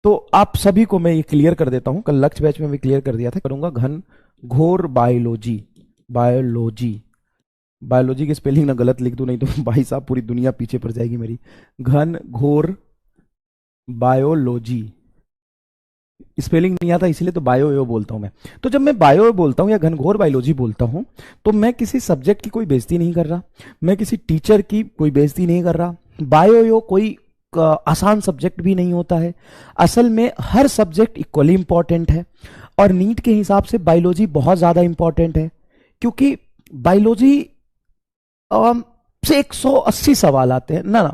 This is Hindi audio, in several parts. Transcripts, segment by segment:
तो आप सभी को मैं ये क्लियर कर देता हूं, कल लक्ष्य बैच में भी क्लियर कर दिया था, करूंगा घन घोर बायोलॉजी। बायोलॉजी, बायोलॉजी की स्पेलिंग ना गलत लिख दूं, नहीं तो भाई साहब पूरी दुनिया पीछे पड़ जाएगी मेरी। घन घोर बायोलॉजी, स्पेलिंग नहीं आता इसलिए तो बायो यो बोलता हूं मैं। तो जब मैं बायो बोलता हूं या घनघोर बायोलॉजी बोलता हूं, तो मैं किसी सब्जेक्ट की कोई बेइज्जती नहीं कर रहा, मैं किसी टीचर की कोई बेइज्जती नहीं कर रहा। बायो यो कोई आसान सब्जेक्ट भी नहीं होता है। असल में हर सब्जेक्ट इक्वली इंपॉर्टेंट है, और नीट के हिसाब से बायोलॉजी बहुत ज्यादा इंपॉर्टेंट है, क्योंकि बायोलॉजी से 180 सवाल आते हैं ना।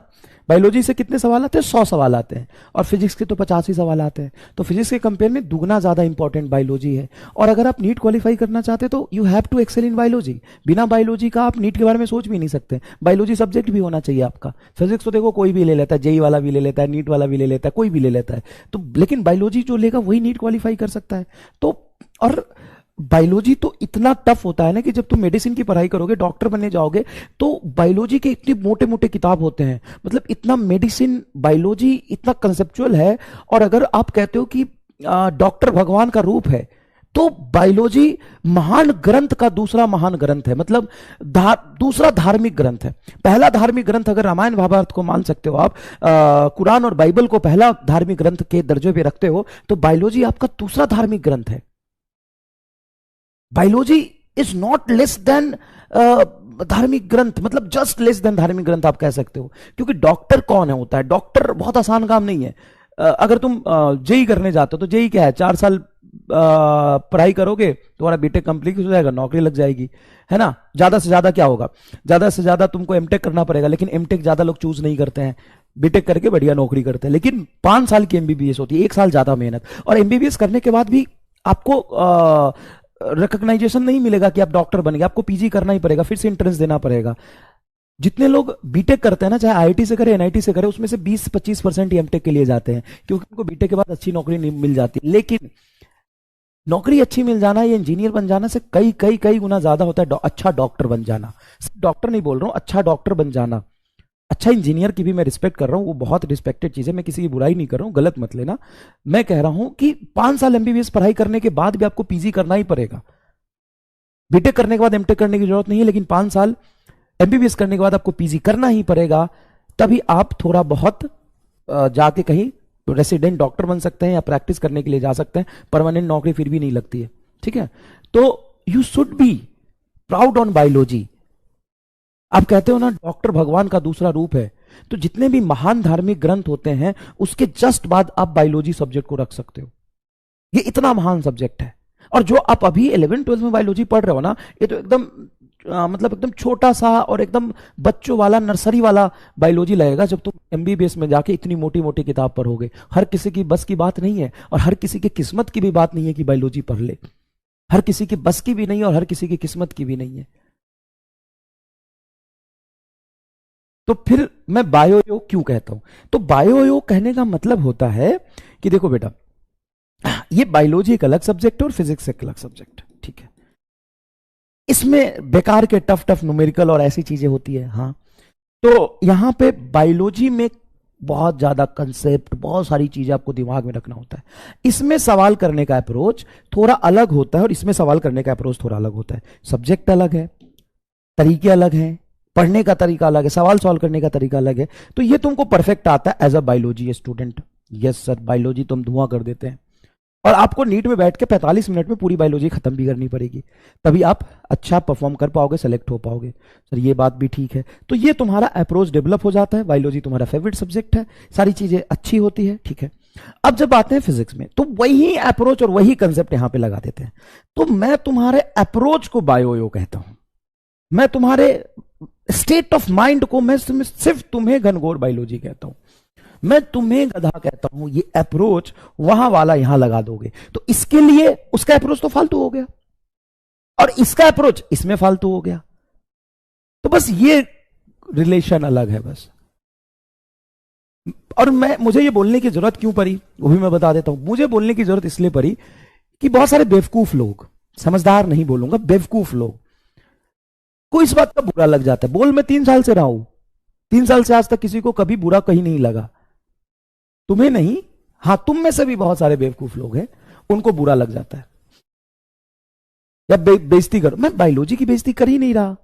बायोलॉजी से कितने सवाल आते हैं? 100 सवाल आते हैं, और फिजिक्स के तो 85 सवाल आते हैं। तो फिजिक्स के कंपेयर में दुगना ज्यादा इंपॉर्टेंट बायोलॉजी है। और अगर आप नीट क्वालिफाई करना चाहते हैं तो you have to excel in biology. बिना बायोलॉजी का आप नीट के बारे में सोच भी नहीं सकते। बायोलॉजी सब्जेक्ट भी होना चाहिए आपका। फिजिक्स तो देखो कोई भी ले लेता है, जेई वाला भी ले लेता है, नीट वाला भी ले लेता है, कोई भी ले लेता है। तो लेकिन बायोलॉजी जो लेगा वही नीट क्वालिफाई कर सकता है। तो और बायोलॉजी तो इतना टफ होता है ना कि जब तुम मेडिसिन की पढ़ाई करोगे, डॉक्टर बनने जाओगे, तो बायोलॉजी के इतने मोटे मोटे किताब होते हैं, मतलब इतना मेडिसिन बायोलॉजी इतना कंसेप्चुअल है। और अगर आप कहते हो कि डॉक्टर भगवान का रूप है, तो बायोलॉजी महान ग्रंथ का दूसरा महान ग्रंथ है, मतलब दूसरा धार्मिक ग्रंथ है। पहला धार्मिक ग्रंथ अगर रामायण महाभारत को मान सकते हो आप, कुरान और बाइबल को पहला धार्मिक ग्रंथ के दर्जे पे रखते हो, तो बायोलॉजी आपका दूसरा धार्मिक ग्रंथ है। Biology is not less than धार्मिक ग्रंथ, मतलब जस्ट लेस देन धार्मिक ग्रंथ आप कह सकते हो। क्योंकि डॉक्टर कौन है होता है? डॉक्टर बहुत आसान काम नहीं है। अगर तुम जेई करने जाते हो तो जेई क्या है? 4 साल पढ़ाई करोगे, तुम्हारा बीटेक कंप्लीट हो जाएगा, नौकरी लग जाएगी, है ना। ज्यादा से ज्यादा क्या होगा? ज्यादा से ज्यादा तुमको एमटेक करना पड़ेगा, लेकिन एमटेक ज्यादा लोग चूज नहीं करते हैं, बीटेक करके बढ़िया नौकरी करते हैं। लेकिन 5 साल की एमबीबीएस होती है, 1 साल ज्यादा मेहनत, और एमबीबीएस करने के बाद भी आपको रिकॉग्नाइजेशन नहीं मिलेगा कि आप डॉक्टर बन गए, आपको पीजी करना ही पड़ेगा, फिर से एंट्रेंस देना पड़ेगा। जितने लोग बीटेक करते हैं ना, चाहे आईआईटी से करे एनआईटी से करे, उसमें से 20-25% ही एमटेक के लिए जाते हैं, क्योंकि उनको बीटेक के बाद अच्छी नौकरी नहीं मिल जाती। लेकिन नौकरी अच्छी मिल जाना या इंजीनियर बन जाना से कई कई कई गुना ज्यादा होता है अच्छा डॉक्टर बन जाना। डॉक्टर नहीं बोल रहा हूं, अच्छा डॉक्टर बन जाना। अच्छा इंजीनियर की भी मैं रिस्पेक्ट कर रहा हूं, वो बहुत रिस्पेक्टेड चीज है, मैं किसी की बुराई नहीं कर रहा हूं, गलत मत लेना। मैं कह रहा हूं कि 5 साल एमबीबीएस पढ़ाई करने के बाद भी आपको पीजी करना ही पड़ेगा। बीटेक करने के बाद एमटेक करने की जरूरत नहीं है, लेकिन 5 साल एमबीबीएस करने के बाद आपको पीजी करना ही पड़ेगा। तभी आप थोड़ा बहुत जाके कहीं रेसिडेंट डॉक्टर बन सकते हैं या प्रैक्टिस करने के लिए जा सकते हैं। परमानेंट नौकरी फिर भी नहीं लगती है, ठीक है। तो you should be proud on biology. आप कहते हो ना डॉक्टर भगवान का दूसरा रूप है, तो जितने भी महान धार्मिक ग्रंथ होते हैं उसके जस्ट बाद आप बायोलॉजी सब्जेक्ट को रख सकते हो। ये इतना महान सब्जेक्ट है। और जो आप अभी 11th-12th में बायोलॉजी पढ़ रहे हो ना, ये तो एकदम मतलब एकदम छोटा सा और एकदम बच्चों वाला नर्सरी वाला बायोलॉजी लगेगा जब तुम एमबीबीएस में जाके इतनी मोटी मोटी किताब पढ़ोगे। हर किसी की बस की बात नहीं है, और हर किसी की किस्मत की भी बात नहीं है कि बायोलॉजी पढ़ ले। हर किसी की बस की भी नहीं है और हर किसी की किस्मत की भी नहीं है। तो फिर मैं बायोयोग क्यों कहता हूं? तो बायोयोग कहने का मतलब होता है कि देखो बेटा, ये बायोलॉजी एक अलग सब्जेक्ट है और फिजिक्स एक अलग सब्जेक्ट है, ठीक है। इसमें बेकार के टफ टफ न्यूमेरिकल और ऐसी चीजें होती है, हाँ। तो यहां पे बायोलॉजी में बहुत ज्यादा कंसेप्ट, बहुत सारी चीजें आपको दिमाग में रखना होता है। इसमें सवाल करने का अप्रोच थोड़ा अलग होता है और इसमें सवाल करने का अप्रोच थोड़ा अलग होता है। सब्जेक्ट अलग है, तरीके अलग हैं, पढ़ने का तरीका अलग है, सवाल सॉल्व करने का तरीका अलग है। तो ये तुमको परफेक्ट आता है as a biology student. Yes sir, biology तो हम धुआं कर देते हैं, और आपको नीट में बैठ के 45 मिनट में पूरी बायोलॉजी खत्म भी करनी पड़ेगी, तभी आप अच्छा परफॉर्म कर पाओगे, सेलेक्ट हो पाओगे। सर ये बात भी ठीक है। तो ये तुम्हारा अप्रोच डेवलप हो जाता है, बायोलॉजी तुम्हारा फेवरेट सब्जेक्ट है, सारी चीजें अच्छी होती है, ठीक है। अब जब आते हैं फिजिक्स में, तो वही अप्रोच और वही कंसेप्ट यहां पे लगा देते हैं। तो मैं तुम्हारे अप्रोच को बायोयो कहता हूं, मैं तुम्हारे स्टेट ऑफ माइंड को मैं सिर्फ तुम्हें घनघोर बायोलॉजी कहता हूं, मैं तुम्हें गधा कहता हूं। ये अप्रोच वहां वाला यहां लगा दोगे तो इसके लिए उसका अप्रोच तो फालतू हो गया, और इसका अप्रोच इसमें फालतू हो गया। तो बस ये रिलेशन अलग है बस। और मुझे ये बोलने की जरूरत क्यों पड़ी वो भी मैं बता देता हूं। मुझे बोलने की जरूरत इसलिए पड़ी कि बहुत सारे बेवकूफ लोग, समझदार नहीं बोलूंगा, बेवकूफ लोग को इस बात का बुरा लग जाता है। बोल मैं 3 साल से रहा हूं, 3 साल से आज तक किसी को कभी बुरा कहीं नहीं लगा। तुम्हें नहीं, हाँ, तुम में से भी बहुत सारे बेवकूफ लोग हैं, उनको बुरा लग जाता है। या बेइज्जती करो, मैं बायोलॉजी की बेइज्जती कर ही नहीं रहा।